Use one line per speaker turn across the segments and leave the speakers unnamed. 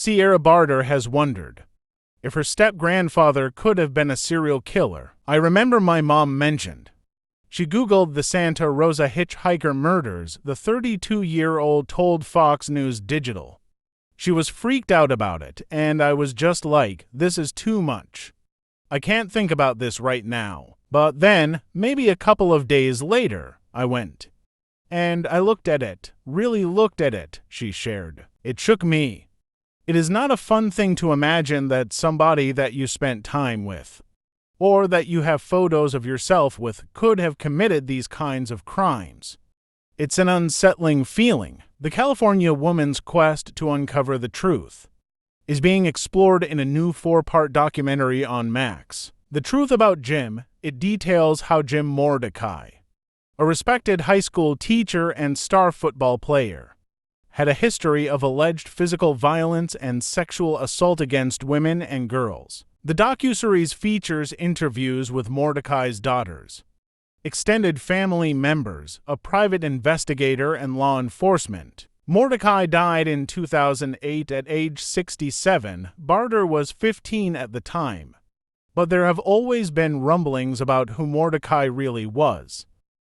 Sierra Barter has wondered if her step-grandfather could have been a serial killer. I remember my mom mentioned. She Googled the Santa Rosa hitchhiker murders, the 32-year-old told Fox News Digital. She was freaked out about it, and I was just like, this is too much. I can't think about this right now. But then, maybe a couple of days later, I went. And I looked at it, really looked at it, she shared. It shook me. It is not a fun thing to imagine that somebody that you spent time with, or that you have photos of yourself with, could have committed these kinds of crimes. It's an unsettling feeling. The California woman's quest to uncover the truth is being explored in a new 4-part documentary on Max. The Truth About Jim. It details how Jim Mordecai, a respected high school teacher and star football player, had a history of alleged physical violence and sexual assault against women and girls. The docuseries features interviews with Mordecai's daughters, extended family members, a private investigator, and law enforcement. Mordecai died in 2008 at age 67. Barter was 15 at the time. But there have always been rumblings about who Mordecai really was.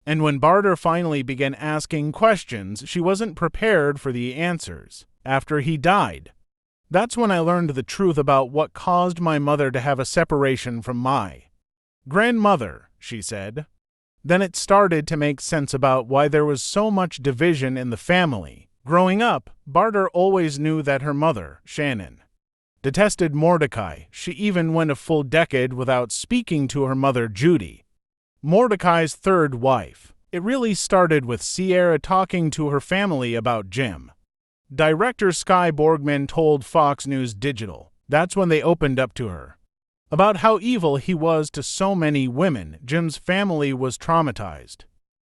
And when Barter finally began asking questions, she wasn't prepared for the answers. After he died, that's when I learned the truth about what caused my mother to have a separation from my grandmother, she said. Then it started to make sense about why there was so much division in the family. Growing up, Barter always knew that her mother, Shannon, detested Mordecai. She even went a full decade without speaking to her mother, Judy, Mordecai's third wife. It really started with Sierra talking to her family about Jim. Director Sky Borgman told Fox News Digital. That's when they opened up to her about how evil he was to so many women. Jim's family was traumatized.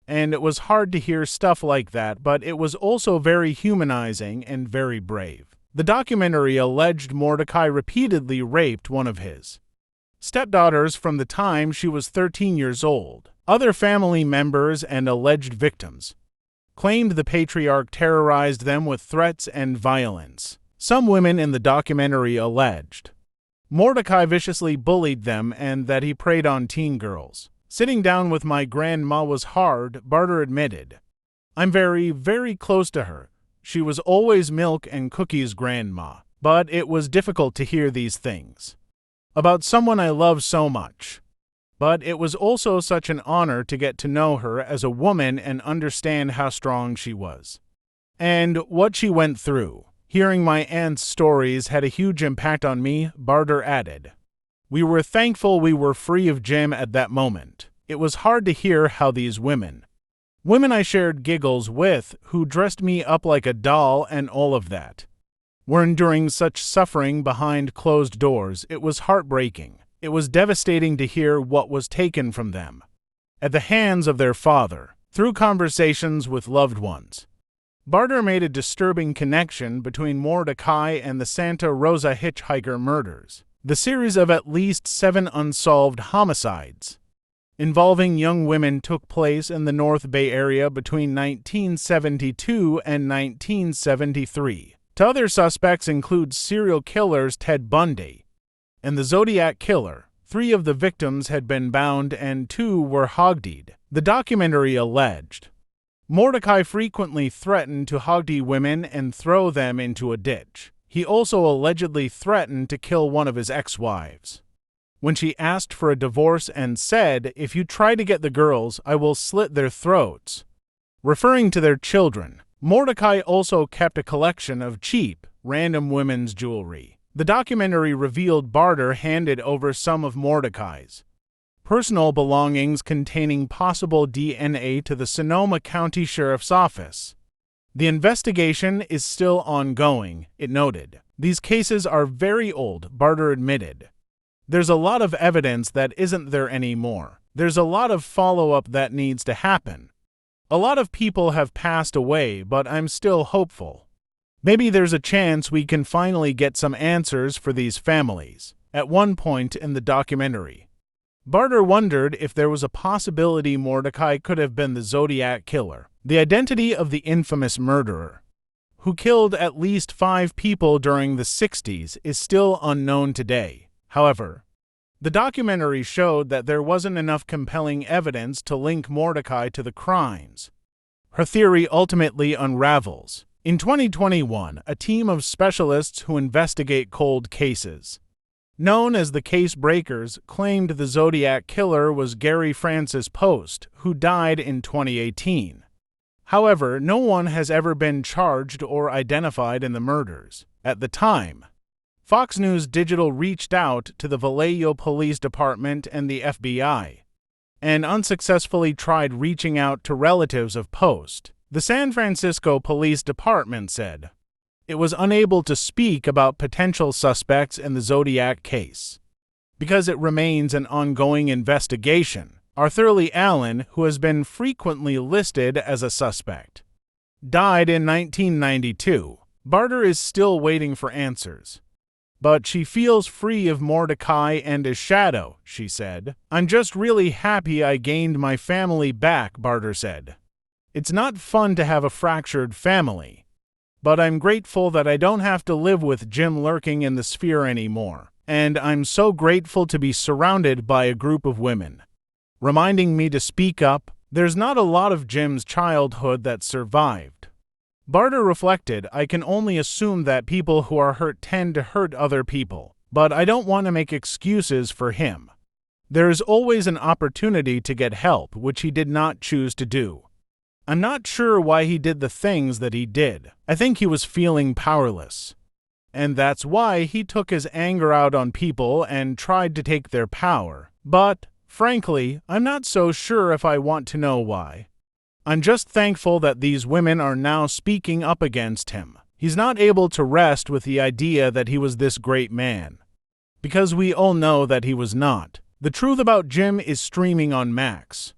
And it was hard to hear stuff like that, but it was also very humanizing and very brave. The documentary alleged Mordecai repeatedly raped one of his stepdaughters from the time she was 13 years old. Other family members and alleged victims claimed the patriarch terrorized them with threats and violence. Some women in the documentary alleged Mordecai viciously bullied them and that he preyed on teen girls. Sitting down with my grandma was hard, Barter admitted. I'm very, very close to her. She was always milk and cookies grandma, but it was difficult to hear these things about someone I love so much. But it was also such an honor to get to know her as a woman and understand how strong she was and what she went through. Hearing my aunt's stories had a huge impact on me, Barter added. We were thankful we were free of Jim at that moment. It was hard to hear how these women I shared giggles with, who dressed me up like a doll and all of that, were enduring such suffering behind closed doors. It was heartbreaking. It was devastating to hear what was taken from them at the hands of their father through conversations with loved ones. Barter made a disturbing connection between Mordecai and the Santa Rosa hitchhiker murders, the series of at least 7 unsolved homicides involving young women took place in the North Bay Area between 1972 and 1973. Two other suspects include serial killers Ted Bundy and the Zodiac Killer. 3 of the victims had been bound and 2 were hogtied. The documentary alleged Mordecai frequently threatened to hogtie women and throw them into a ditch. He also allegedly threatened to kill one of his ex-wives when she asked for a divorce and said, "If you try to get the girls, I will slit their throats," referring to their children. Mordecai also kept a collection of cheap, random women's jewelry. The documentary revealed Barter handed over some of Mordecai's personal belongings containing possible DNA to the Sonoma County Sheriff's Office. The investigation is still ongoing, it noted. These cases are very old, Barter admitted. There's a lot of evidence that isn't there anymore. There's a lot of follow-up that needs to happen. A lot of people have passed away, but I'm still hopeful. Maybe there's a chance we can finally get some answers for these families. At one point in the documentary, Barter wondered if there was a possibility Mordecai could have been the Zodiac Killer, the identity of the infamous murderer, who killed at least 5 people during the 60s, is still unknown today. However, the documentary showed that there wasn't enough compelling evidence to link Mordecai to the crimes. Her theory ultimately unravels. In 2021, a team of specialists who investigate cold cases, known as the Case Breakers, claimed the Zodiac killer was Gary Francis Post, who died in 2018. However, no one has ever been charged or identified in the murders. At the time, Fox News Digital reached out to the Vallejo Police Department and the FBI, and unsuccessfully tried reaching out to relatives of Post. The San Francisco Police Department said it was unable to speak about potential suspects in the Zodiac case because it remains an ongoing investigation. Arthur Lee Allen, who has been frequently listed as a suspect, died in 1992. Barter is still waiting for answers, but she feels free of Mordecai and his shadow, she said. "I'm just really happy I gained my family back," Barter said. "It's not fun to have a fractured family, but I'm grateful that I don't have to live with Jim lurking in the sphere anymore. And I'm so grateful to be surrounded by a group of women, reminding me to speak up. There's not a lot of Jim's childhood that survived." Barter reflected, "I can only assume that people who are hurt tend to hurt other people, but I don't want to make excuses for him. There is always an opportunity to get help, which he did not choose to do. I'm not sure why he did the things that he did. I think he was feeling powerless, and that's why he took his anger out on people and tried to take their power. But, frankly, I'm not so sure if I want to know why. I'm just thankful that these women are now speaking up against him. He's not able to rest with the idea that he was this great man, because we all know that he was not. The truth about Jim is streaming on Max.